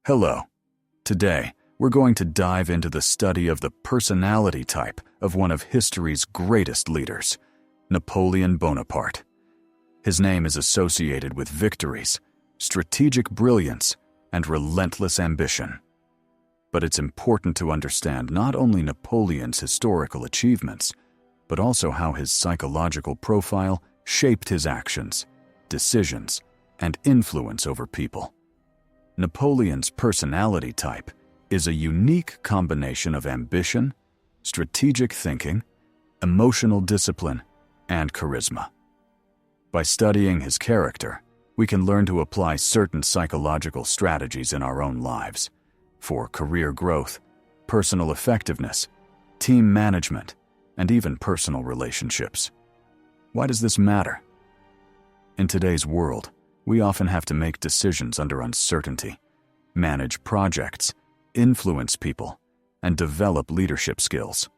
Hello. Today, we're going to dive into the study of the personality type of one of history's greatest leaders, Napoleon Bonaparte. His name is associated with victories, strategic brilliance, and relentless ambition. But it's important to understand not only Napoleon's historical achievements, but also how his psychological profile shaped his actions, decisions, and influence over people. Napoleon's personality type is a unique combination of ambition, strategic thinking, emotional discipline, and charisma. By studying his character, we can learn to apply certain psychological strategies in our own lives for career growth, personal effectiveness, team management, and even personal relationships. Why does this matter? In today's world, we often have to make decisions under uncertainty, manage projects, influence people, and develop leadership skills.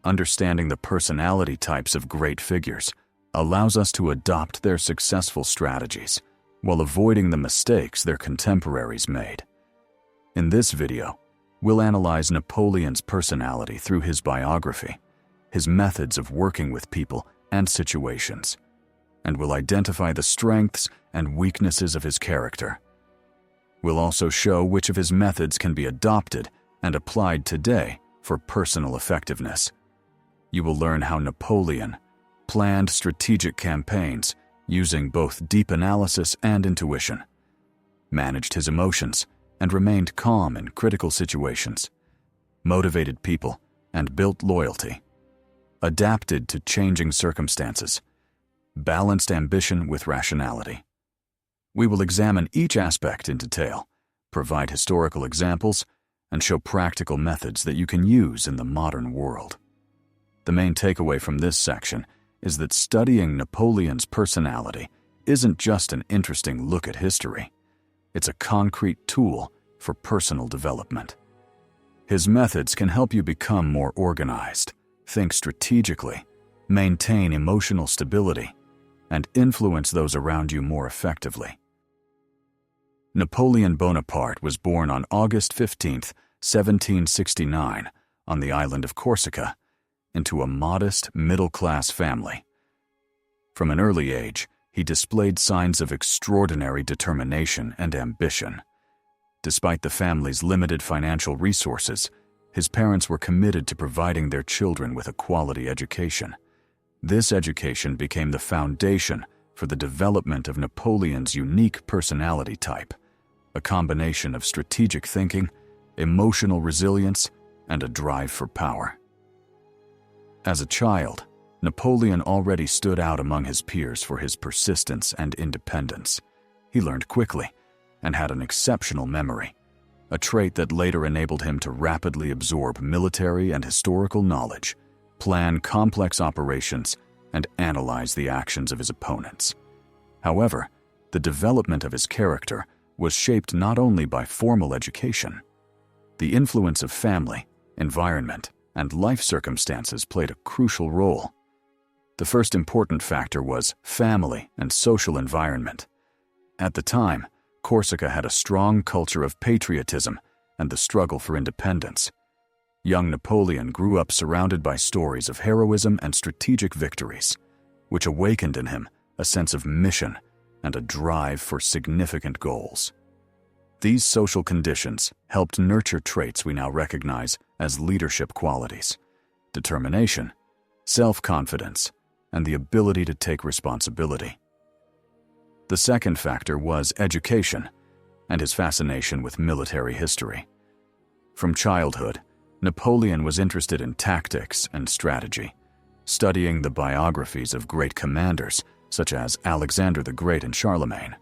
Understanding the personality types of great figures allows us to adopt their successful strategies while avoiding the mistakes their contemporaries made. In this video, we'll analyze Napoleon's personality through his biography, his methods of working with people and situations, and we'll identify the strengths and weaknesses of his character. We'll also show which of his methods can be adopted and applied today for personal effectiveness. You will learn how Napoleon planned strategic campaigns using both deep analysis and intuition, managed his emotions and remained calm in critical situations, motivated people and built loyalty, adapted to changing circumstances, balanced ambition with rationality. We will examine each aspect in detail, provide historical examples, and show practical methods that you can use in the modern world. The main takeaway from this section is that studying Napoleon's personality isn't just an interesting look at history. It's a concrete tool for personal development. His methods can help you become more organized, think strategically, maintain emotional stability, and influence those around you more effectively. Napoleon Bonaparte was born on August 15, 1769, on the island of Corsica, into a modest, middle-class family. From an early age, he displayed signs of extraordinary determination and ambition. Despite the family's limited financial resources, his parents were committed to providing their children with a quality education. This education became the foundation for the development of Napoleon's unique personality type, a combination of strategic thinking, emotional resilience, and a drive for power. As a child, Napoleon already stood out among his peers for his persistence and independence. He learned quickly and had an exceptional memory, a trait that later enabled him to rapidly absorb military and historical knowledge, plan complex operations, and analyze the actions of his opponents. However, the development of his character was shaped not only by formal education. The influence of family, environment, and life circumstances played a crucial role. The first important factor was family and social environment. At the time, Corsica had a strong culture of patriotism and the struggle for independence. Young Napoleon grew up surrounded by stories of heroism and strategic victories, which awakened in him a sense of mission and a drive for significant goals. These social conditions helped nurture traits we now recognize as leadership qualities: determination, self-confidence, and the ability to take responsibility. The second factor was education and his fascination with military history. From childhood, Napoleon was interested in tactics and strategy, studying the biographies of great commanders such as Alexander the Great and Charlemagne.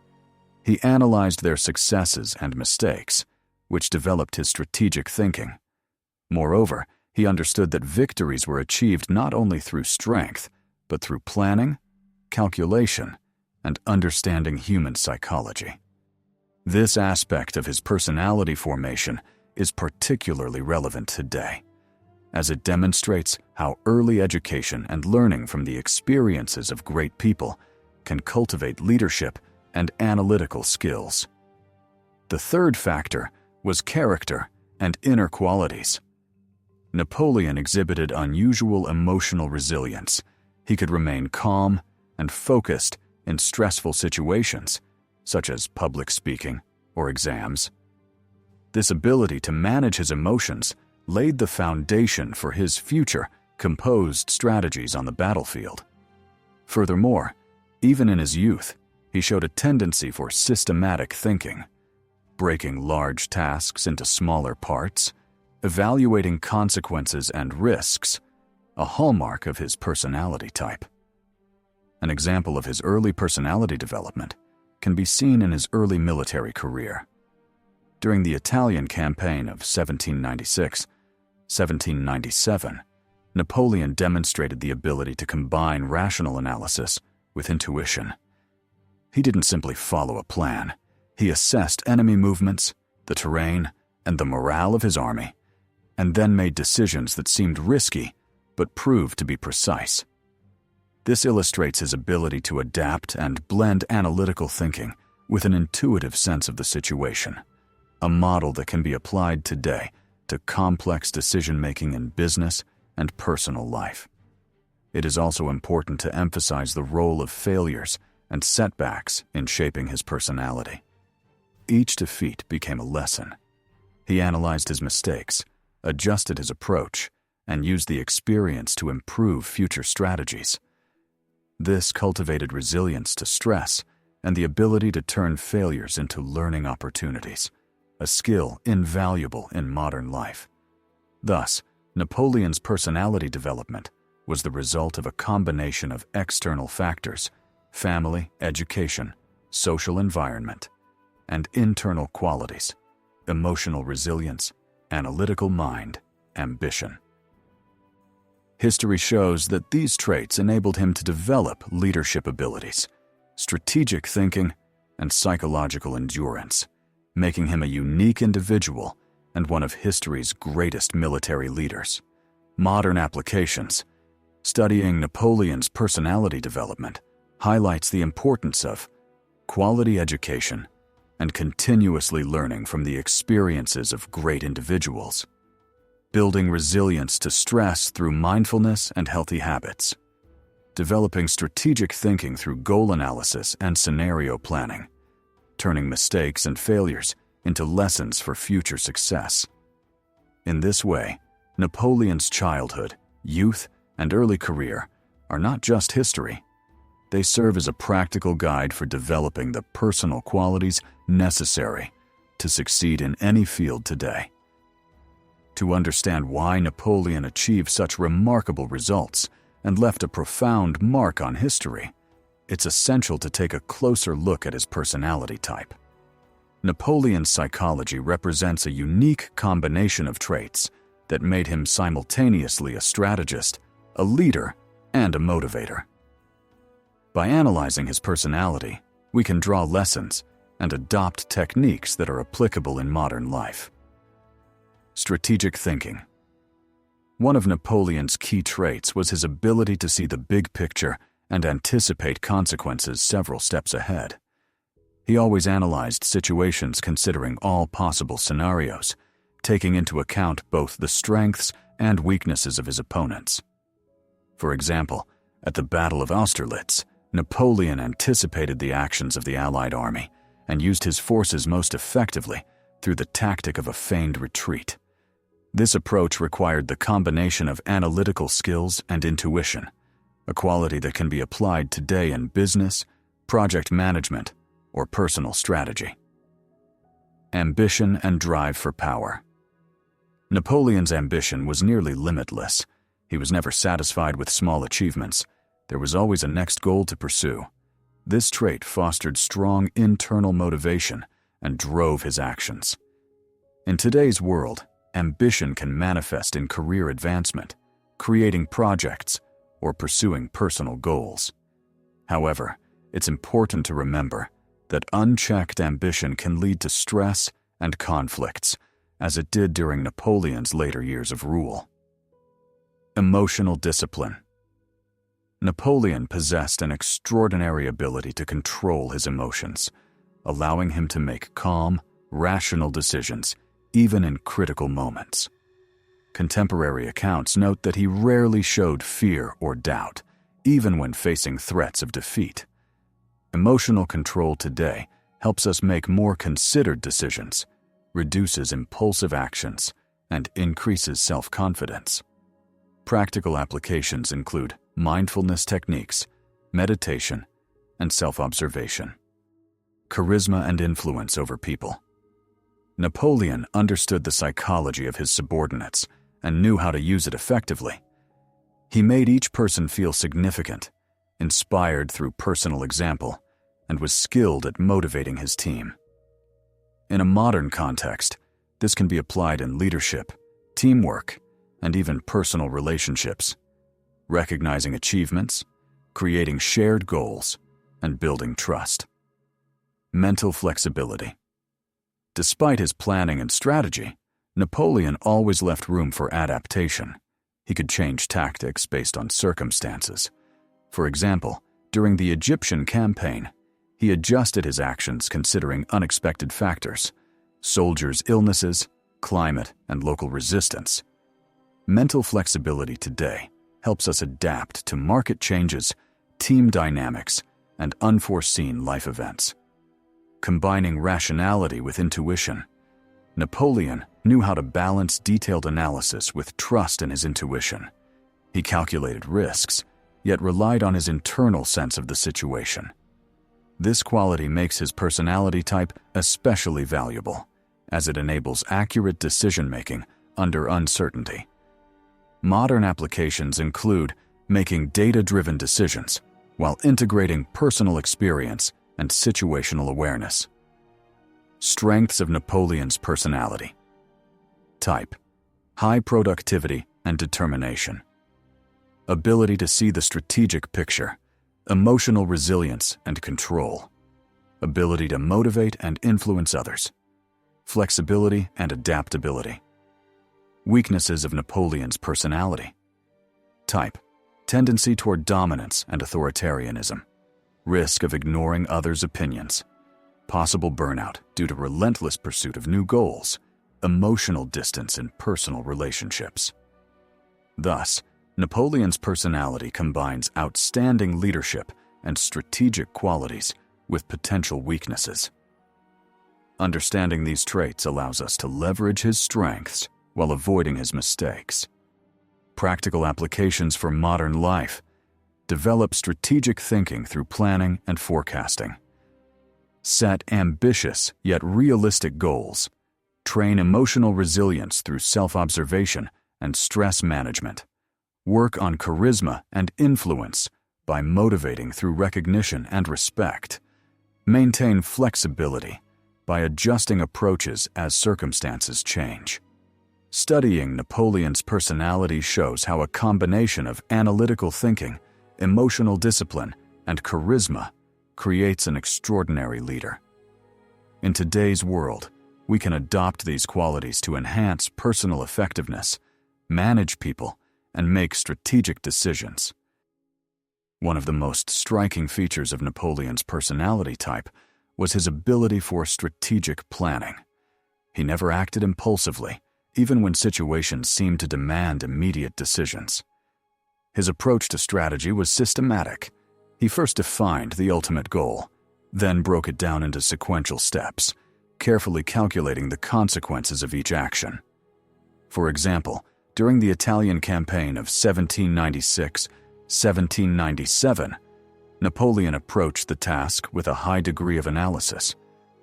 He analyzed their successes and mistakes, which developed his strategic thinking. Moreover, he understood that victories were achieved not only through strength, but through planning, calculation, and understanding human psychology. This aspect of his personality formation is particularly relevant today, as it demonstrates how early education and learning from the experiences of great people can cultivate leadership and analytical skills. The third factor was character and inner qualities. Napoleon exhibited unusual emotional resilience. He could remain calm and focused in stressful situations, such as public speaking or exams. This ability to manage his emotions laid the foundation for his future composed strategies on the battlefield. Furthermore, even in his youth, he showed a tendency for systematic thinking, breaking large tasks into smaller parts, evaluating consequences and risks, a hallmark of his personality type. An example of his early personality development can be seen in his early military career. During the Italian campaign of 1796-1797, Napoleon demonstrated the ability to combine rational analysis with intuition. He didn't simply follow a plan. He assessed enemy movements, the terrain, and the morale of his army, and then made decisions that seemed risky but proved to be precise. This illustrates his ability to adapt and blend analytical thinking with an intuitive sense of the situation, a model that can be applied today to complex decision-making in business and personal life. It is also important to emphasize the role of failures and setbacks in shaping his personality. Each defeat became a lesson. He analyzed his mistakes, adjusted his approach, and used the experience to improve future strategies. This cultivated resilience to stress and the ability to turn failures into learning opportunities, a skill invaluable in modern life. Thus, Napoleon's personality development was the result of a combination of external factors, family, education, social environment, and internal qualities, emotional resilience, analytical mind, ambition. History shows that these traits enabled him to develop leadership abilities, strategic thinking, and psychological endurance, making him a unique individual and one of history's greatest military leaders. Modern applications. Studying Napoleon's personality development highlights the importance of quality education and continuously learning from the experiences of great individuals, building resilience to stress through mindfulness and healthy habits, developing strategic thinking through goal analysis and scenario planning, turning mistakes and failures into lessons for future success. In this way, Napoleon's childhood, youth, and early career are not just history. They serve as a practical guide for developing the personal qualities necessary to succeed in any field today. To understand why Napoleon achieved such remarkable results and left a profound mark on history, it's essential to take a closer look at his personality type. Napoleon's psychology represents a unique combination of traits that made him simultaneously a strategist, a leader, and a motivator. By analyzing his personality, we can draw lessons and adopt techniques that are applicable in modern life. Strategic thinking. One of Napoleon's key traits was his ability to see the big picture and anticipate consequences several steps ahead. He always analyzed situations considering all possible scenarios, taking into account both the strengths and weaknesses of his opponents. For example, at the Battle of Austerlitz, Napoleon anticipated the actions of the Allied army and used his forces most effectively through the tactic of a feigned retreat. This approach required the combination of analytical skills and intuition, a quality that can be applied today in business, project management, or personal strategy. Ambition and drive for power. Napoleon's ambition was nearly limitless. He was never satisfied with small achievements. There was always a next goal to pursue. This trait fostered strong internal motivation and drove his actions. In today's world, ambition can manifest in career advancement, creating projects, or pursuing personal goals. However, it's important to remember that unchecked ambition can lead to stress and conflicts, as it did during Napoleon's later years of rule. Emotional discipline. Napoleon possessed an extraordinary ability to control his emotions, allowing him to make calm, rational decisions, even in critical moments. Contemporary accounts note that he rarely showed fear or doubt, even when facing threats of defeat. Emotional control today helps us make more considered decisions, reduces impulsive actions, and increases self-confidence. Practical applications include mindfulness techniques, meditation, and self-observation. Charisma and influence over people. Napoleon understood the psychology of his subordinates and knew how to use it effectively. He made each person feel significant, inspired through personal example, and was skilled at motivating his team. In a modern context, this can be applied in leadership, teamwork, and even personal relationships, recognizing achievements, creating shared goals, and building trust. Mental flexibility. Despite his planning and strategy, Napoleon always left room for adaptation. He could change tactics based on circumstances. For example, during the Egyptian campaign, he adjusted his actions considering unexpected factors, soldiers' illnesses, climate, and local resistance. Mental flexibility today helps us adapt to market changes, team dynamics, and unforeseen life events. Combining rationality with intuition, Napoleon knew how to balance detailed analysis with trust in his intuition. He calculated risks, yet relied on his internal sense of the situation. This quality makes his personality type especially valuable, as it enables accurate decision-making under uncertainty. Modern applications include making data-driven decisions while integrating personal experience and situational awareness. Strengths of Napoleon's personality. Type: high productivity and determination. Ability to see the strategic picture, emotional resilience and control. Ability to motivate and influence others. Flexibility and adaptability. Weaknesses of Napoleon's personality. Type: tendency toward dominance and authoritarianism. Risk of ignoring others' opinions. Possible burnout due to relentless pursuit of new goals. Emotional distance in personal relationships. Thus, Napoleon's personality combines outstanding leadership and strategic qualities with potential weaknesses. Understanding these traits allows us to leverage his strengths while avoiding his mistakes. Practical applications for modern life. Develop strategic thinking through planning and forecasting. Set ambitious yet realistic goals. Train emotional resilience through self-observation and stress management. Work on charisma and influence by motivating through recognition and respect. Maintain flexibility by adjusting approaches as circumstances change. Studying Napoleon's personality shows how a combination of analytical thinking, emotional discipline, and charisma creates an extraordinary leader. In today's world, we can adopt these qualities to enhance personal effectiveness, manage people, and make strategic decisions. One of the most striking features of Napoleon's personality type was his ability for strategic planning. He never acted impulsively, even when situations seemed to demand immediate decisions. His approach to strategy was systematic. He first defined the ultimate goal, then broke it down into sequential steps, carefully calculating the consequences of each action. For example, during the Italian campaign of 1796-1797, Napoleon approached the task with a high degree of analysis.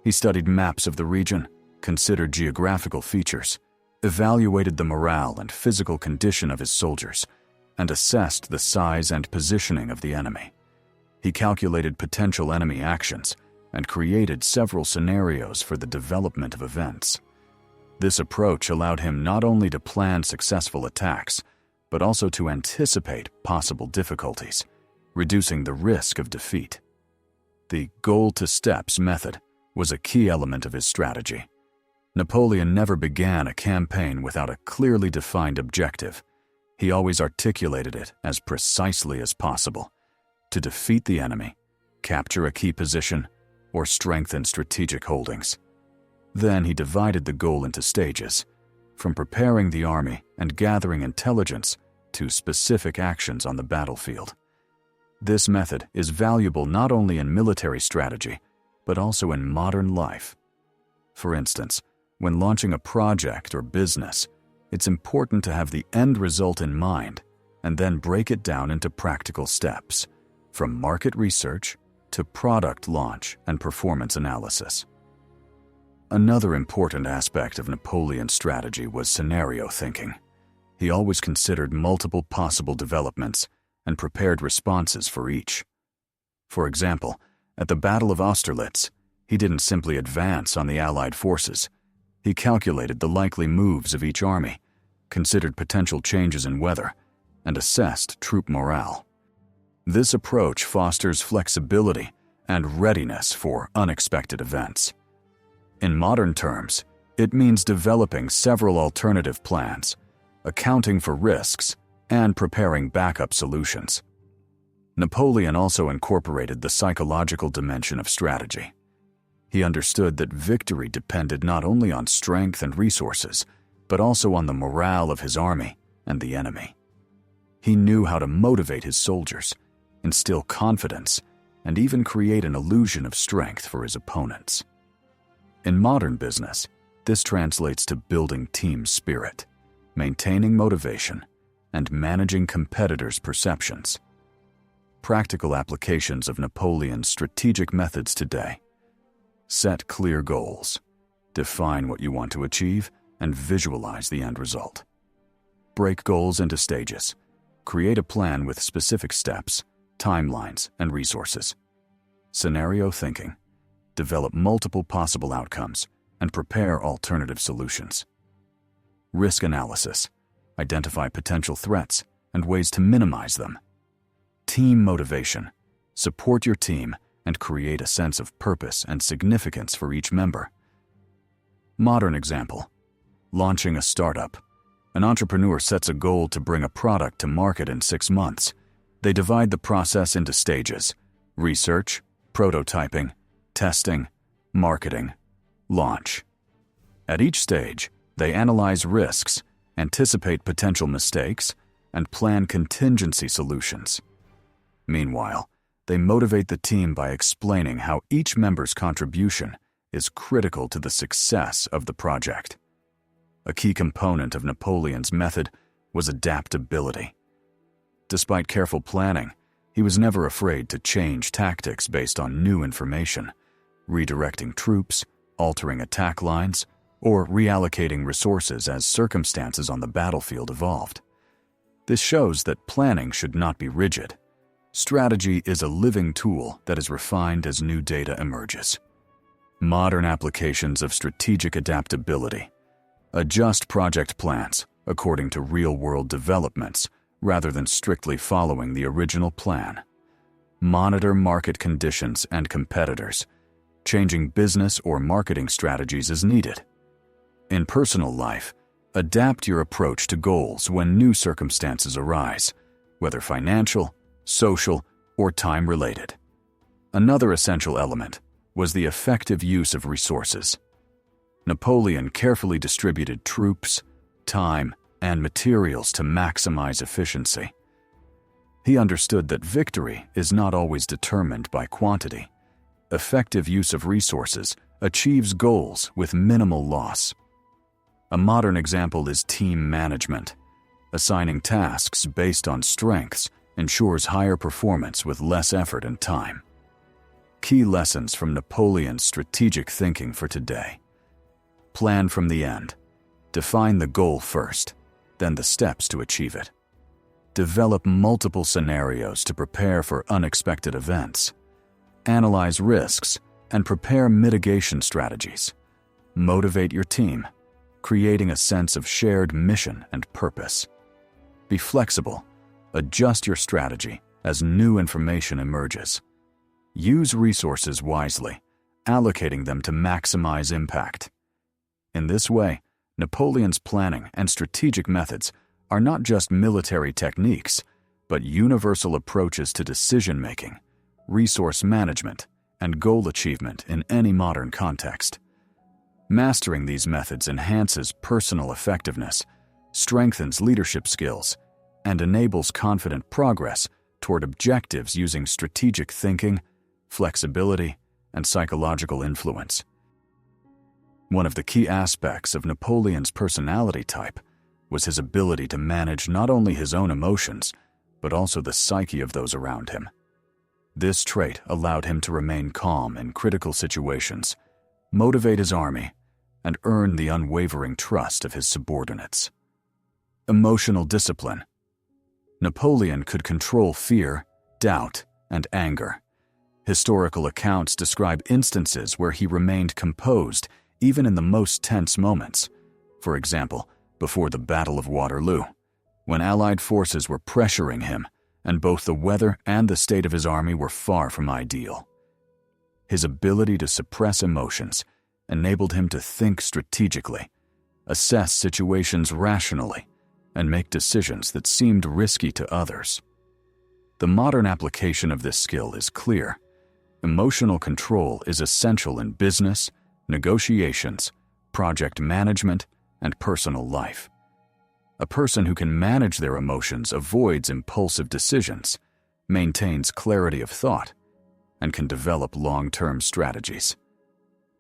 He studied maps of the region, considered geographical features, evaluated the morale and physical condition of his soldiers, and assessed the size and positioning of the enemy. He calculated potential enemy actions and created several scenarios for the development of events. This approach allowed him not only to plan successful attacks, but also to anticipate possible difficulties, reducing the risk of defeat. The goal-to-steps method was a key element of his strategy. Napoleon never began a campaign without a clearly defined objective. He always articulated it as precisely as possible: to defeat the enemy, capture a key position, or strengthen strategic holdings. Then he divided the goal into stages, from preparing the army and gathering intelligence to specific actions on the battlefield. This method is valuable not only in military strategy, but also in modern life. For instance, when launching a project or business, it's important to have the end result in mind and then break it down into practical steps, from market research to product launch and performance analysis. Another important aspect of Napoleon's strategy was scenario thinking. He always considered multiple possible developments and prepared responses for each. For example, at the Battle of Austerlitz, he didn't simply advance on the Allied forces. He calculated the likely moves of each army, considered potential changes in weather, and assessed troop morale. This approach fosters flexibility and readiness for unexpected events. In modern terms, it means developing several alternative plans, accounting for risks, and preparing backup solutions. Napoleon also incorporated the psychological dimension of strategy. He understood that victory depended not only on strength and resources, but also on the morale of his army and the enemy. He knew how to motivate his soldiers, instill confidence, and even create an illusion of strength for his opponents. In modern business, this translates to building team spirit, maintaining motivation, and managing competitors' perceptions. Practical applications of Napoleon's strategic methods today: set clear goals, define what you want to achieve, and visualize the end result. Break goals into stages. Create a plan with specific steps, timelines, and resources. Scenario thinking. Develop multiple possible outcomes and prepare alternative solutions. Risk analysis. Identify potential threats and ways to minimize them. Team motivation. Support your team and create a sense of purpose and significance for each member. Modern example: launching a startup. An entrepreneur sets a goal to bring a product to market in 6 months. They divide the process into stages: research, prototyping, testing, marketing, launch. At each stage, they analyze risks, anticipate potential mistakes, and plan contingency solutions. Meanwhile, they motivate the team by explaining how each member's contribution is critical to the success of the project. A key component of Napoleon's method was adaptability. Despite careful planning, he was never afraid to change tactics based on new information, redirecting troops, altering attack lines, or reallocating resources as circumstances on the battlefield evolved. This shows that planning should not be rigid. Strategy is a living tool that is refined as new data emerges. Modern applications of strategic adaptability: adjust project plans according to real-world developments rather than strictly following the original plan. Monitor market conditions and competitors, changing business or marketing strategies as needed. In personal life, adapt your approach to goals when new circumstances arise, whether financial, social, or time-related. Another essential element was the effective use of resources. Napoleon carefully distributed troops, time, and materials to maximize efficiency. He understood that victory is not always determined by quantity. Effective use of resources achieves goals with minimal loss. A modern example is team management. Assigning tasks based on strengths ensures higher performance with less effort and time. Key lessons from Napoleon's strategic thinking for today: plan from the end. Define the goal first, then the steps to achieve it. Develop multiple scenarios to prepare for unexpected events. Analyze risks and prepare mitigation strategies. Motivate your team, creating a sense of shared mission and purpose. Be flexible. Adjust your strategy as new information emerges. Use resources wisely, allocating them to maximize impact. In this way, Napoleon's planning and strategic methods are not just military techniques, but universal approaches to decision-making, resource management, and goal achievement in any modern context. Mastering these methods enhances personal effectiveness, strengthens leadership skills, and enables confident progress toward objectives using strategic thinking, flexibility, and psychological influence. One of the key aspects of Napoleon's personality type was his ability to manage not only his own emotions, but also the psyche of those around him. This trait allowed him to remain calm in critical situations, motivate his army, and earn the unwavering trust of his subordinates. Emotional discipline. Napoleon could control fear, doubt, and anger. Historical accounts describe instances where he remained composed even in the most tense moments. For example, before the Battle of Waterloo, when Allied forces were pressuring him, and both the weather and the state of his army were far from ideal. His ability to suppress emotions enabled him to think strategically, assess situations rationally, and make decisions that seemed risky to others. The modern application of this skill is clear. Emotional control is essential in business, negotiations, project management, and personal life. A person who can manage their emotions avoids impulsive decisions, maintains clarity of thought, and can develop long-term strategies.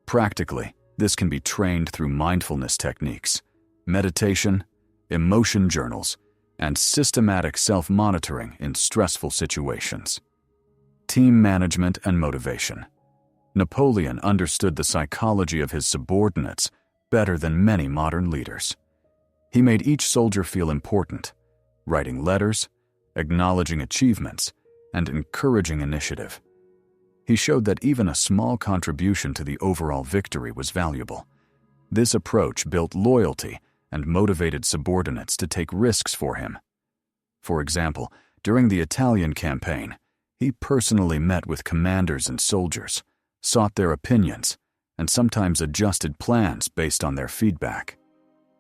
Practically, this can be trained through mindfulness techniques, meditation, emotion journals, and systematic self-monitoring in stressful situations. Team management and motivation. Napoleon understood the psychology of his subordinates better than many modern leaders. He made each soldier feel important, writing letters, acknowledging achievements, and encouraging initiative. He showed that even a small contribution to the overall victory was valuable. This approach built loyalty and motivated subordinates to take risks for him. For example, during the Italian campaign, he personally met with commanders and soldiers, sought their opinions, and sometimes adjusted plans based on their feedback.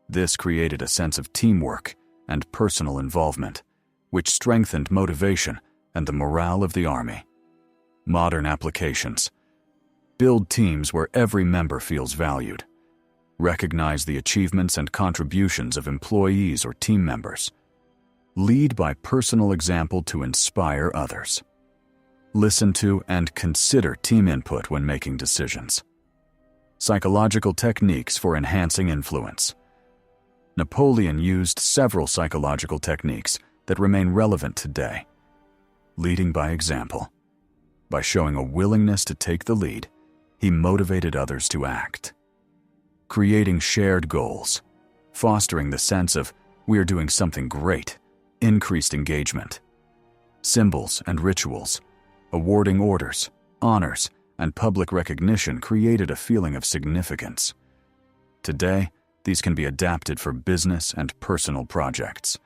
This created a sense of teamwork and personal involvement, which strengthened motivation and the morale of the army. Modern applications. Build teams where every member feels valued. Recognize the achievements and contributions of employees or team members. Lead by personal example to inspire others. Listen to and consider team input when making decisions. Psychological techniques for enhancing influence. Napoleon used several psychological techniques that remain relevant today. Leading by example. By showing a willingness to take the lead, he motivated others to act. Creating shared goals, fostering the sense of "we're doing something great," increased engagement. Symbols and rituals, awarding orders, honors, and public recognition created a feeling of significance. Today, these can be adapted for business and personal projects,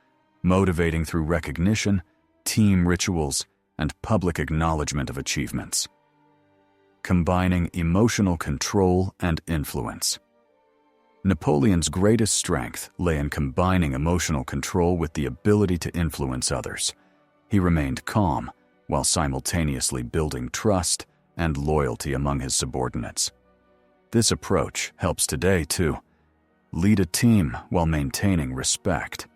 motivating through recognition, team rituals, and public acknowledgement of achievements. Combining emotional control and influence. Napoleon's greatest strength lay in combining emotional control with the ability to influence others. He remained calm while simultaneously building trust and loyalty among his subordinates. This approach helps today too. Lead a team while maintaining respect.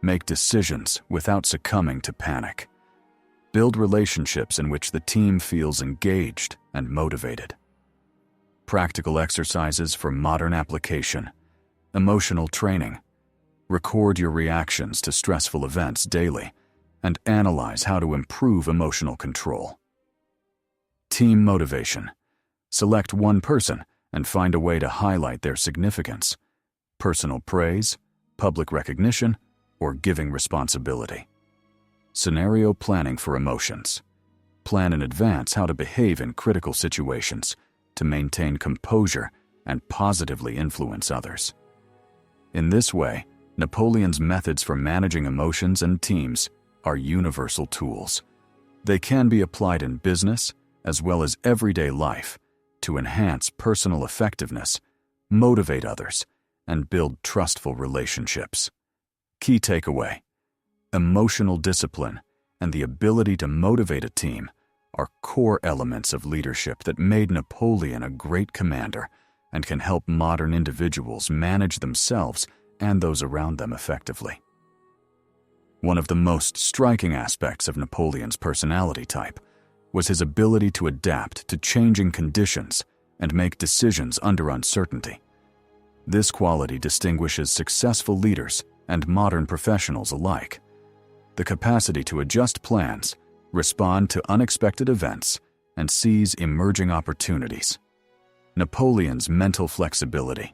Make decisions without succumbing to panic. Build relationships in which the team feels engaged and motivated. Practical exercises for modern application. Emotional training. Record your reactions to stressful events daily and analyze how to improve emotional control. Team motivation. Select one person and find a way to highlight their significance. Personal praise, public recognition, or giving responsibility. Scenario planning for emotions. Plan in advance how to behave in critical situations to maintain composure and positively influence others. In this way, Napoleon's methods for managing emotions and teams are universal tools. They can be applied in business as well as everyday life to enhance personal effectiveness, motivate others, and build trustful relationships. Key takeaway: emotional discipline and the ability to motivate a team are core elements of leadership that made Napoleon a great commander and can help modern individuals manage themselves and those around them effectively. One of the most striking aspects of Napoleon's personality type was his ability to adapt to changing conditions and make decisions under uncertainty. This quality distinguishes successful leaders and modern professionals alike. The capacity to adjust plans, respond to unexpected events, and seize emerging opportunities. Napoleon's mental flexibility.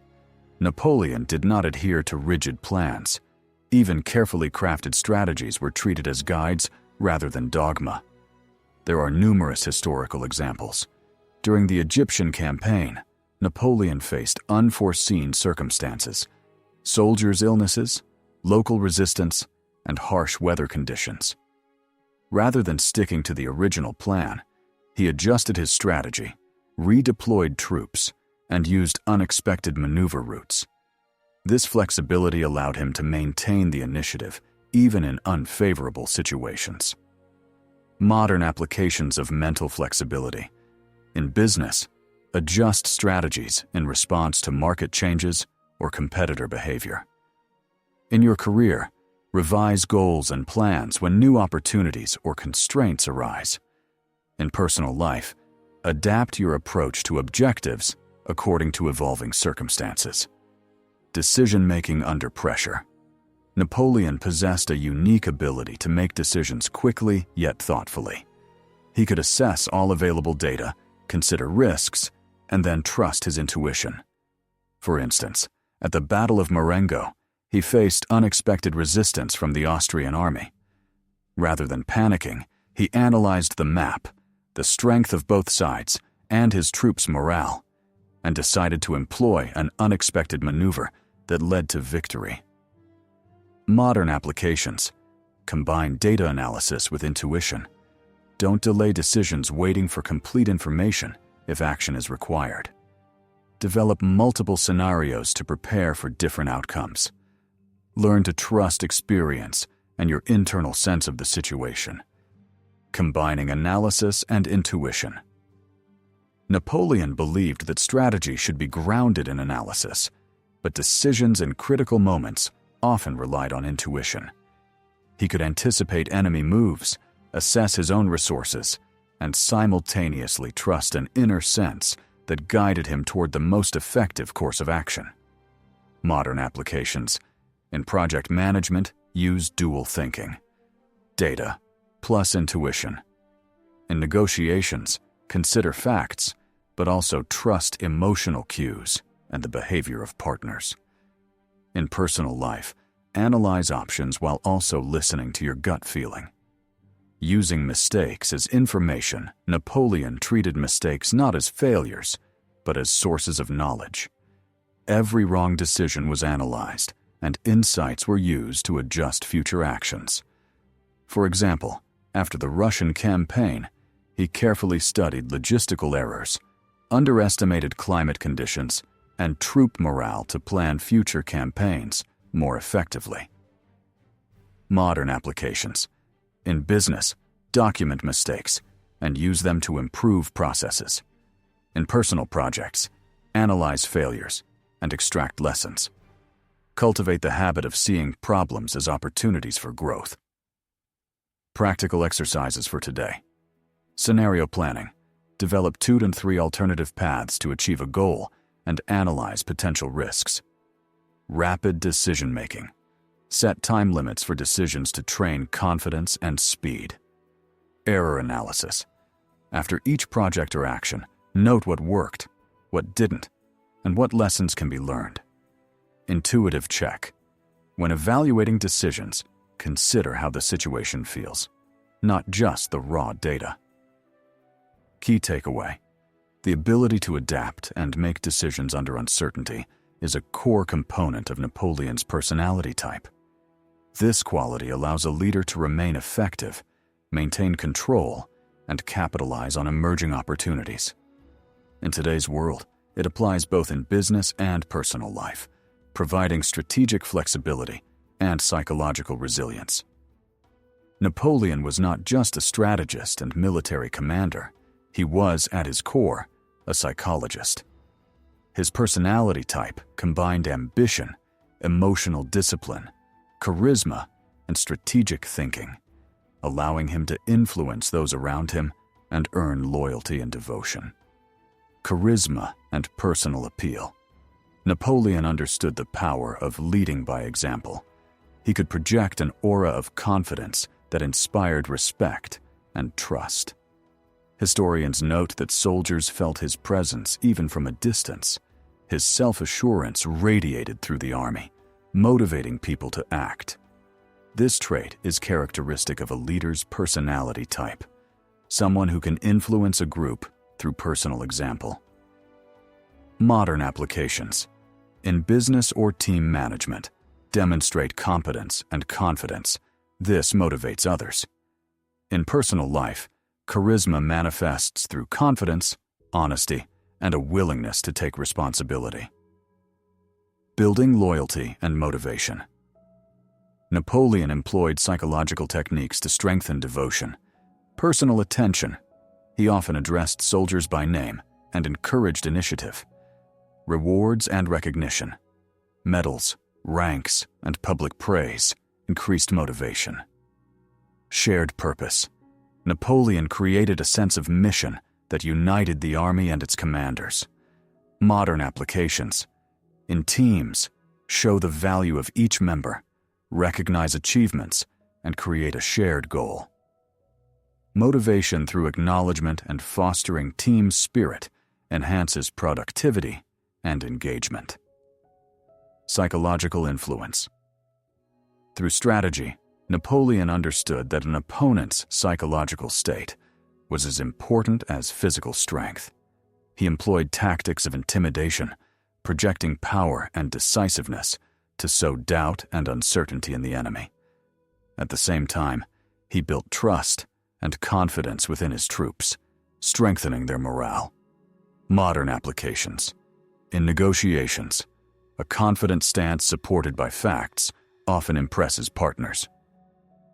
Napoleon did not adhere to rigid plans. Even carefully crafted strategies were treated as guides rather than dogma. There are numerous historical examples. During the Egyptian campaign, Napoleon faced unforeseen circumstances, soldiers' illnesses, local resistance, and harsh weather conditions. Rather than sticking to the original plan, he adjusted his strategy, redeployed troops, and used unexpected maneuver routes. This flexibility allowed him to maintain the initiative even in unfavorable situations. Modern applications of mental flexibility. In business, adjust strategies in response to market changes or competitor behavior. In your career, revise goals and plans when new opportunities or constraints arise. In personal life, adapt your approach to objectives according to evolving circumstances. Decision-making under pressure. Napoleon possessed a unique ability to make decisions quickly yet thoughtfully. He could assess all available data, consider risks, and then trust his intuition. For instance, at the Battle of Marengo, he faced unexpected resistance from the Austrian army. Rather than panicking, he analyzed the map, the strength of both sides, and his troops' morale, and decided to employ an unexpected maneuver that led to victory. Modern applications. Combine data analysis with intuition. Don't delay decisions waiting for complete information if action is required. Develop multiple scenarios to prepare for different outcomes. Learn to trust experience and your internal sense of the situation. Combining analysis and intuition. Napoleon believed that strategy should be grounded in analysis, but decisions in critical moments often relied on intuition. He could anticipate enemy moves, assess his own resources, and simultaneously trust an inner sense that guided him toward the most effective course of action. Modern applications. In project management, use dual thinking. Data plus intuition. In negotiations, consider facts, but also trust emotional cues and the behavior of partners. In personal life, analyze options while also listening to your gut feeling. Using mistakes as information, Napoleon treated mistakes not as failures, but as sources of knowledge. Every wrong decision was analyzed, and insights were used to adjust future actions. For example, after the Russian campaign, he carefully studied logistical errors, underestimated climate conditions, and troop morale to plan future campaigns more effectively. Modern applications. In business, document mistakes and use them to improve processes. In personal projects, analyze failures and extract lessons. Cultivate the habit of seeing problems as opportunities for growth. Practical exercises for today. Scenario planning. Develop 2 to 3 alternative paths to achieve a goal and analyze potential risks. Rapid decision-making. Set time limits for decisions to train confidence and speed. Error analysis. After each project or action, note what worked, what didn't, and what lessons can be learned. Intuitive check. When evaluating decisions, consider how the situation feels, not just the raw data. Key takeaway. The ability to adapt and make decisions under uncertainty is a core component of Napoleon's personality type. This quality allows a leader to remain effective, maintain control, and capitalize on emerging opportunities. In today's world, it applies both in business and personal life, providing strategic flexibility and psychological resilience. Napoleon was not just a strategist and military commander. He was, at his core, a psychologist. His personality type combined ambition, emotional discipline, charisma, and strategic thinking, allowing him to influence those around him and earn loyalty and devotion. Charisma and personal appeal. Napoleon understood the power of leading by example. He could project an aura of confidence that inspired respect and trust. Historians note that soldiers felt his presence even from a distance. His self-assurance radiated through the army, motivating people to act. This trait is characteristic of a leader's personality type, someone who can influence a group through personal example. Modern applications. In business or team management, demonstrate competence and confidence. This motivates others. In personal life, charisma manifests through confidence, honesty, and a willingness to take responsibility. Building loyalty and motivation. Napoleon employed psychological techniques to strengthen devotion. Personal attention. He often addressed soldiers by name and encouraged initiative. Rewards and recognition. Medals, ranks, and public praise increased motivation. Shared purpose. Napoleon created a sense of mission that united the army and its commanders. Modern applications. In teams, show the value of each member, recognize achievements, and create a shared goal. Motivation through acknowledgement and fostering team spirit enhances productivity and engagement. Psychological influence. Through strategy, Napoleon understood that an opponent's psychological state was as important as physical strength. He employed tactics of intimidation, projecting power and decisiveness to sow doubt and uncertainty in the enemy. At the same time, he built trust and confidence within his troops, strengthening their morale. Modern applications. In negotiations, a confident stance supported by facts often impresses partners.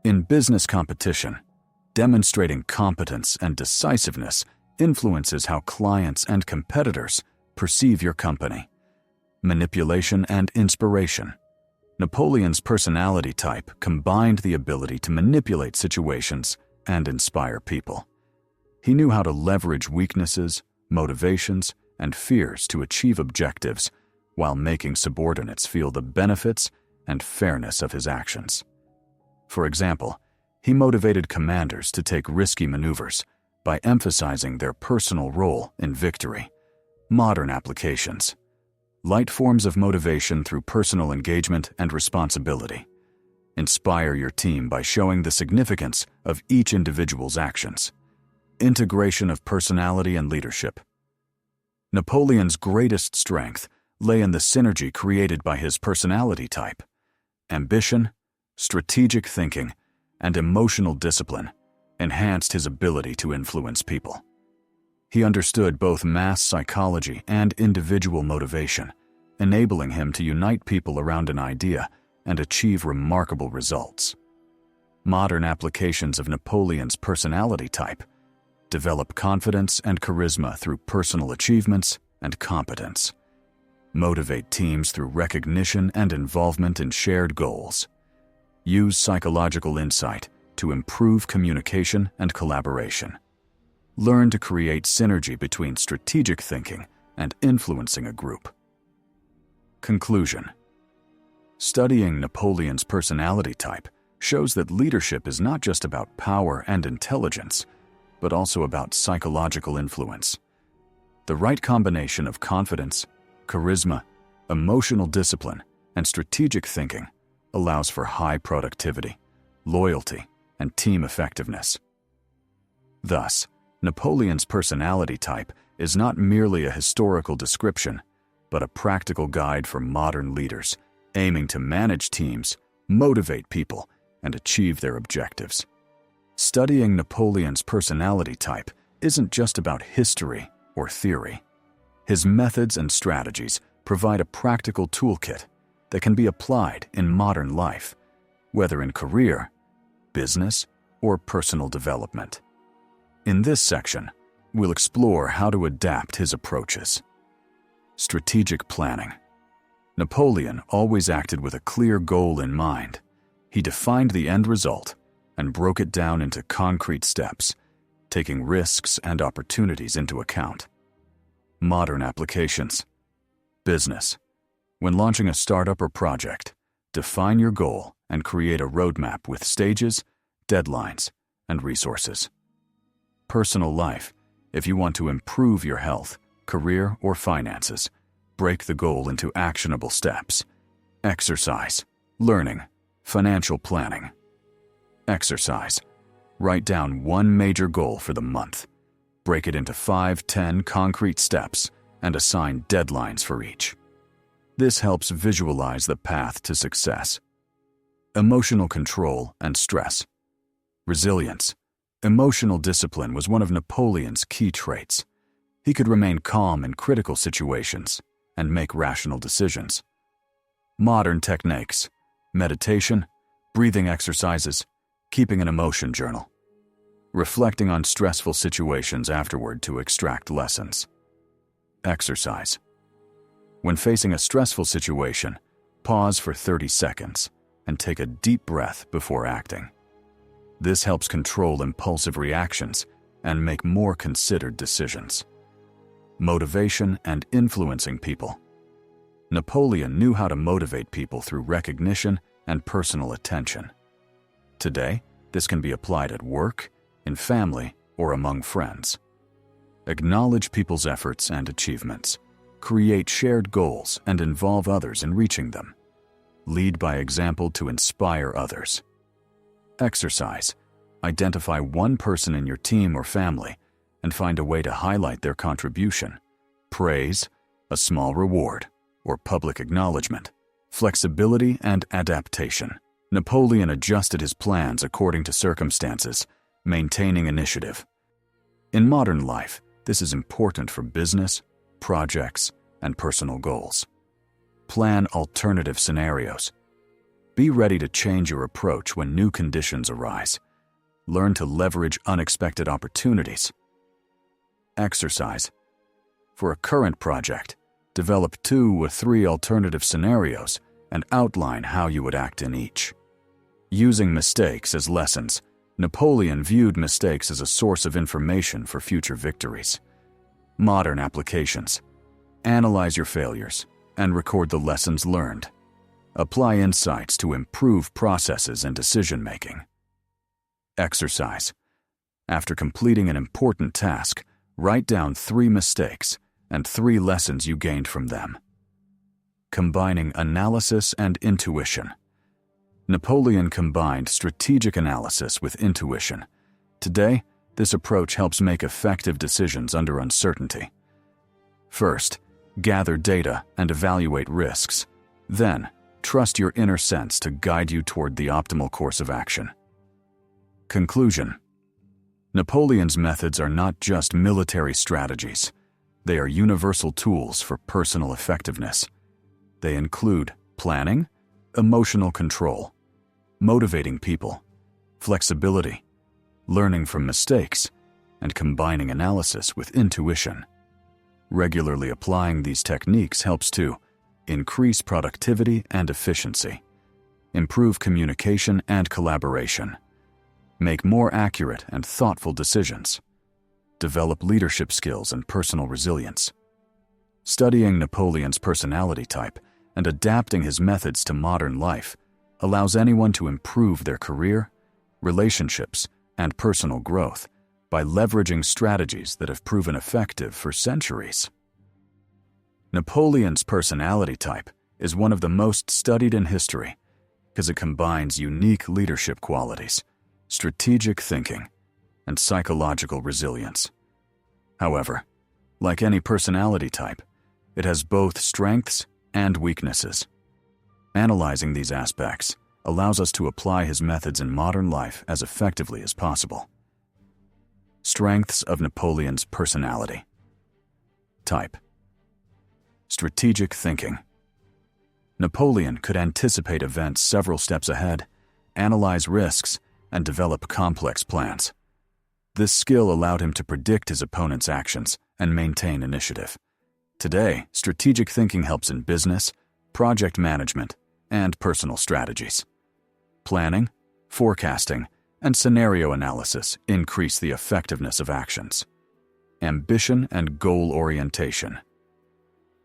In business competition, demonstrating competence and decisiveness influences how clients and competitors perceive your company. Manipulation and inspiration. Napoleon's personality type combined the ability to manipulate situations and inspire people. He knew how to leverage weaknesses, motivations, and fears to achieve objectives while making subordinates feel the benefits and fairness of his actions. For example, he motivated commanders to take risky maneuvers by emphasizing their personal role in victory. Modern applications. Light forms of motivation through personal engagement and responsibility. Inspire your team by showing the significance of each individual's actions. Integration of personality and leadership. Napoleon's greatest strength lay in the synergy created by his personality type. Ambition, strategic thinking, and emotional discipline enhanced his ability to influence people. He understood both mass psychology and individual motivation, enabling him to unite people around an idea and achieve remarkable results. Modern applications of Napoleon's personality type develop confidence and charisma through personal achievements and competence. Motivate teams through recognition and involvement in shared goals. Use psychological insight to improve communication and collaboration. Learn to create synergy between strategic thinking and influencing a group. Conclusion. Studying Napoleon's personality type shows that leadership is not just about power and intelligence, but also about psychological influence. The right combination of confidence, charisma, emotional discipline, and strategic thinking allows for high productivity, loyalty, and team effectiveness. Thus, Napoleon's personality type is not merely a historical description, but a practical guide for modern leaders aiming to manage teams, motivate people, and achieve their objectives. Studying Napoleon's personality type isn't just about history or theory. His methods and strategies provide a practical toolkit that can be applied in modern life, whether in career, business, or personal development. In this section, we'll explore how to adapt his approaches. Strategic planning. Napoleon always acted with a clear goal in mind. He defined the end result and broke it down into concrete steps, taking risks and opportunities into account. Modern applications. Business. When launching a startup or project, define your goal and create a roadmap with stages, deadlines, and resources. Personal life. If you want to improve your health, career, or finances, break the goal into actionable steps. Exercise, learning, financial planning. Exercise. Write down one major goal for the month. Break it into 5-10 concrete steps and assign deadlines for each. This helps visualize the path to success. Emotional control and stress. Resilience. Emotional discipline was one of Napoleon's key traits. He could remain calm in critical situations and make rational decisions. Modern techniques. Meditation, breathing exercises, keeping an emotion journal. Reflecting on stressful situations afterward to extract lessons. Exercise. When facing a stressful situation, pause for 30 seconds and take a deep breath before acting. This helps control impulsive reactions and make more considered decisions. Motivation and influencing people. Napoleon knew how to motivate people through recognition and personal attention. Today, this can be applied at work, in family, or among friends. Acknowledge people's efforts and achievements. Create shared goals and involve others in reaching them. Lead by example to inspire others. Exercise. Identify one person in your team or family and find a way to highlight their contribution. Praise, a small reward, or public acknowledgement. Flexibility and adaptation. Napoleon adjusted his plans according to circumstances, maintaining initiative. In modern life, this is important for business, projects, and personal goals. Plan alternative scenarios. Be ready to change your approach when new conditions arise. Learn to leverage unexpected opportunities. Exercise. For a current project, develop 2 or 3 alternative scenarios and outline how you would act in each. Using mistakes as lessons. Napoleon viewed mistakes as a source of information for future victories. Modern applications. Analyze your failures and record the lessons learned. Apply insights to improve processes and decision-making. Exercise. After completing an important task, write down 3 mistakes and 3 lessons you gained from them. Combining analysis and intuition. Napoleon combined strategic analysis with intuition. Today, this approach helps make effective decisions under uncertainty. First, gather data and evaluate risks. Then, trust your inner sense to guide you toward the optimal course of action. Conclusion. Napoleon's methods are not just military strategies. They are universal tools for personal effectiveness. They include planning, emotional control, motivating people, flexibility, learning from mistakes, and combining analysis with intuition. Regularly applying these techniques helps to increase productivity and efficiency, improve communication and collaboration, make more accurate and thoughtful decisions, develop leadership skills and personal resilience. Studying Napoleon's personality type and adapting his methods to modern life allows anyone to improve their career, relationships, and personal growth by leveraging strategies that have proven effective for centuries. Napoleon's personality type is one of the most studied in history because it combines unique leadership qualities, strategic thinking, and psychological resilience. However, like any personality type, it has both strengths and weaknesses. Analyzing these aspects allows us to apply his methods in modern life as effectively as possible. Strengths of Napoleon's personality. Type. Strategic thinking. Napoleon could anticipate events several steps ahead, analyze risks, and develop complex plans. This skill allowed him to predict his opponent's actions and maintain initiative. Today, strategic thinking helps in business, project management, and personal strategies. Planning, forecasting, and scenario analysis increase the effectiveness of actions. Ambition and goal orientation.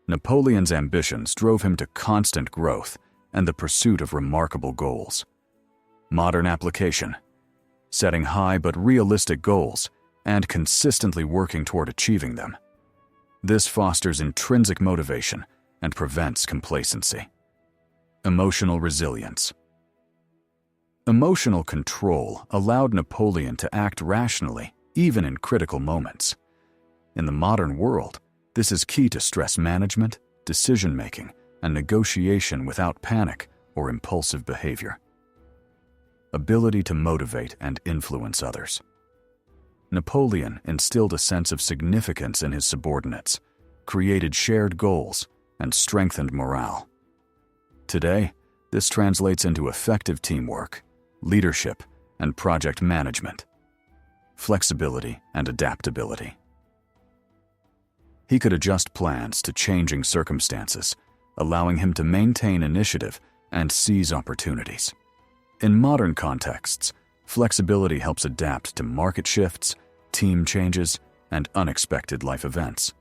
Napoleon's ambitions drove him to constant growth and the pursuit of remarkable goals. Modern application. Setting high but realistic goals and consistently working toward achieving them. This fosters intrinsic motivation and prevents complacency. Emotional resilience. Emotional control allowed Napoleon to act rationally even in critical moments. In the modern world, this is key to stress management, decision-making, and negotiation without panic or impulsive behavior. Ability to motivate and influence others. Napoleon instilled a sense of significance in his subordinates, created shared goals, and strengthened morale. Today, this translates into effective teamwork, leadership, and project management. Flexibility and adaptability. He could adjust plans to changing circumstances, allowing him to maintain initiative and seize opportunities. In modern contexts, flexibility helps adapt to market shifts, team changes, and unexpected life events.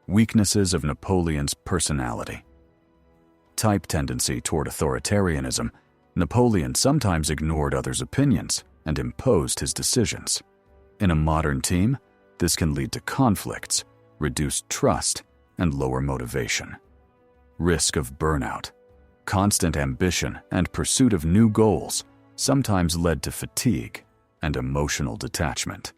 Weaknesses of Napoleon's personality. Type tendency toward authoritarianism, Napoleon sometimes ignored others' opinions and imposed his decisions. In a modern team, this can lead to conflicts, reduced trust, and lower motivation. Risk of burnout. Constant ambition and pursuit of new goals sometimes led to fatigue and emotional detachment.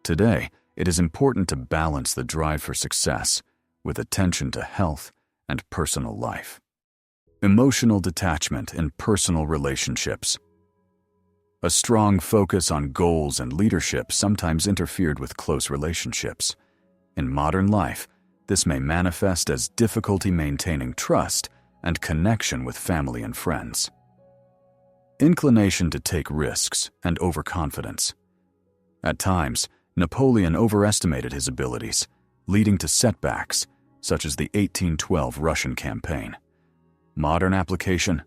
Today, it is important to balance the drive for success with attention to health and personal life. Emotional detachment in personal relationships. A strong focus on goals and leadership sometimes interfered with close relationships. In modern life, this may manifest as difficulty maintaining trust and connection with family and friends. Inclination to take risks and overconfidence. At times, Napoleon overestimated his abilities, leading to setbacks, such as the 1812 Russian campaign. Modern application.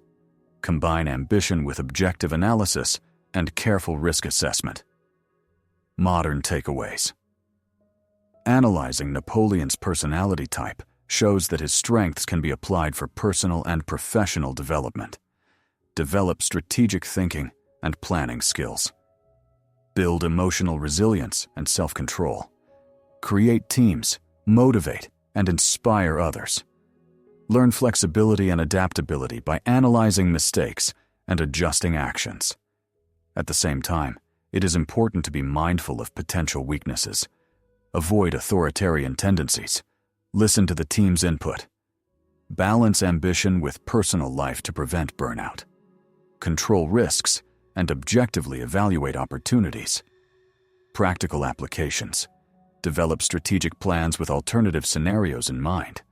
Combine ambition with objective analysis and careful risk assessment. Modern takeaways. Analyzing Napoleon's personality type shows that his strengths can be applied for personal and professional development. Develop strategic thinking and planning skills. Build emotional resilience and self-control. Create teams, motivate, and inspire others. Learn flexibility and adaptability by analyzing mistakes and adjusting actions. At the same time, it is important to be mindful of potential weaknesses. Avoid authoritarian tendencies. Listen to the team's input. Balance ambition with personal life to prevent burnout. Control risks and objectively evaluate opportunities. Practical applications. Develop strategic plans with alternative scenarios in mind.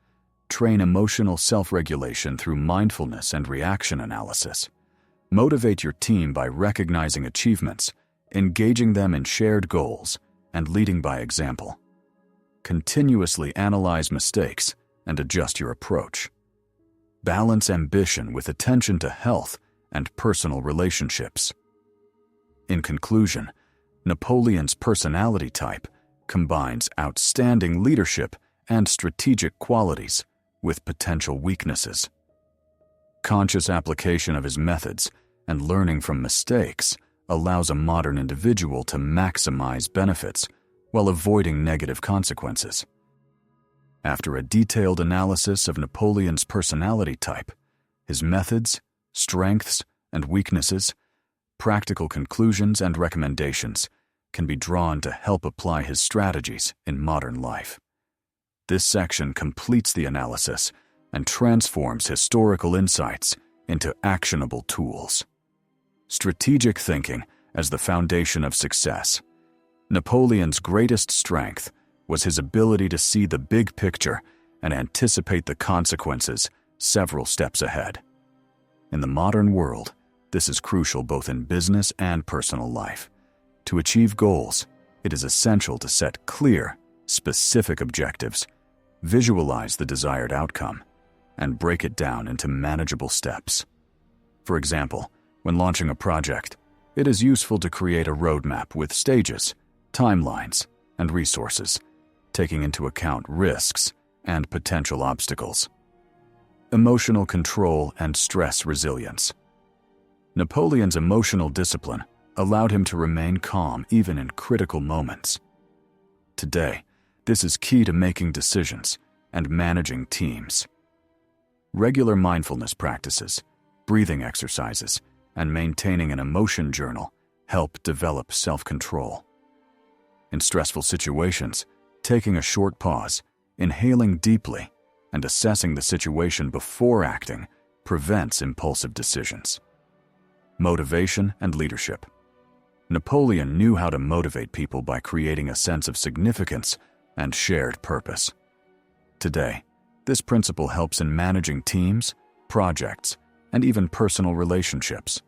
Train emotional self-regulation through mindfulness and reaction analysis. Motivate your team by recognizing achievements, engaging them in shared goals, and leading by example. Continuously analyze mistakes and adjust your approach. Balance ambition with attention to health and personal relationships. In conclusion, Napoleon's personality type combines outstanding leadership and strategic qualities with potential weaknesses. Conscious application of his methods and learning from mistakes allows a modern individual to maximize benefits while avoiding negative consequences. After a detailed analysis of Napoleon's personality type, his methods, strengths, and weaknesses, practical conclusions and recommendations can be drawn to help apply his strategies in modern life. This section completes the analysis and transforms historical insights into actionable tools. Strategic thinking as the foundation of success. Napoleon's greatest strength was his ability to see the big picture and anticipate the consequences several steps ahead. In the modern world, this is crucial both in business and personal life. To achieve goals, it is essential to set clear, specific objectives, Visualize the desired outcome and break it down into manageable steps. For example, when launching a project, it is useful to create a roadmap with stages, timelines, and resources, taking into account risks and potential obstacles. Emotional control and stress resilience. Napoleon's emotional discipline allowed him to remain calm even in critical moments. Today, this is key to making decisions and managing teams. Regular mindfulness practices, breathing exercises, and maintaining an emotion journal help develop self-control. In stressful situations, taking a short pause, inhaling deeply, and assessing the situation before acting prevents impulsive decisions. Motivation and leadership. Napoleon knew how to motivate people by creating a sense of significance and shared purpose. Today, this principle helps in managing teams, projects, and even personal relationships.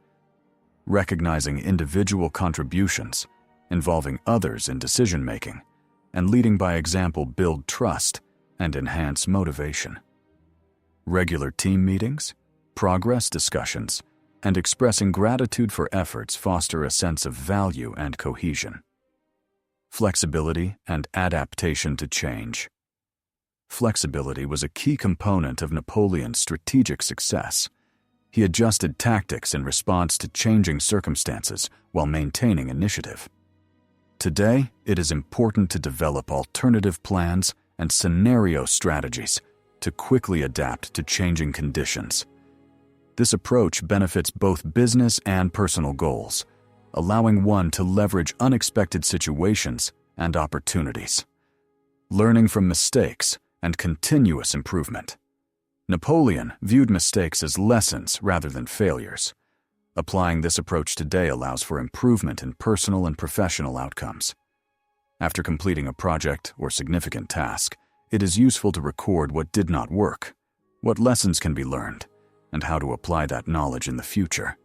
Recognizing individual contributions, involving others in decision-making, and leading by example build trust and enhance motivation. Regular team meetings, progress discussions, and expressing gratitude for efforts foster a sense of value and cohesion. Flexibility and adaptation to change. Flexibility was a key component of Napoleon's strategic success. He adjusted tactics in response to changing circumstances while maintaining initiative. Today, it is important to develop alternative plans and scenario strategies to quickly adapt to changing conditions. This approach benefits both business and personal goals, allowing one to leverage unexpected situations and opportunities. Learning from mistakes and continuous improvement. Napoleon viewed mistakes as lessons rather than failures. Applying this approach today allows for improvement in personal and professional outcomes. After completing a project or significant task, it is useful to record what did not work, what lessons can be learned, and how to apply that knowledge in the future.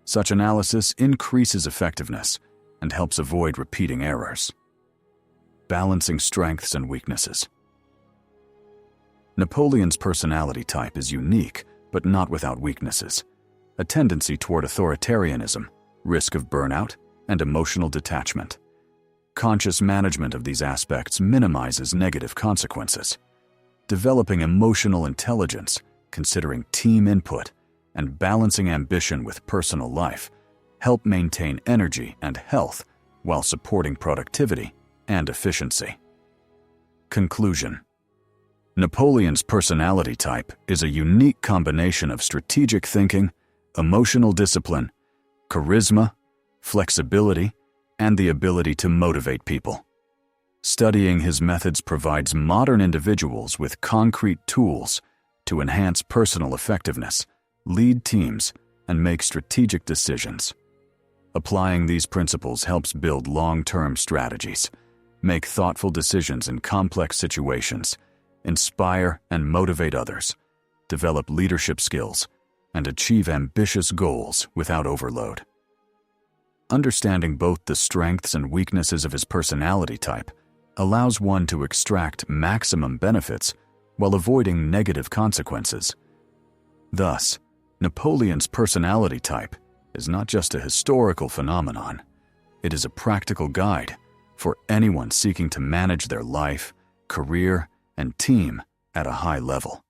Such analysis increases effectiveness and helps avoid repeating errors. Balancing strengths and weaknesses. Napoleon's personality type is unique, but not without weaknesses. A tendency toward authoritarianism, risk of burnout, and emotional detachment. Conscious management of these aspects minimizes negative consequences. Developing emotional intelligence, considering team input, and balancing ambition with personal life help maintain energy and health while supporting productivity and efficiency. Conclusion. Napoleon's personality type is a unique combination of strategic thinking, emotional discipline, charisma, flexibility, and the ability to motivate people. Studying his methods provides modern individuals with concrete tools to enhance personal effectiveness, lead teams, and make strategic decisions. Applying these principles helps build long-term strategies, make thoughtful decisions in complex situations, inspire and motivate others, develop leadership skills, and achieve ambitious goals without overload. Understanding both the strengths and weaknesses of his personality type allows one to extract maximum benefits while avoiding negative consequences. Thus, Napoleon's personality type is not just a historical phenomenon. It is a practical guide for anyone seeking to manage their life, career, and team at a high level.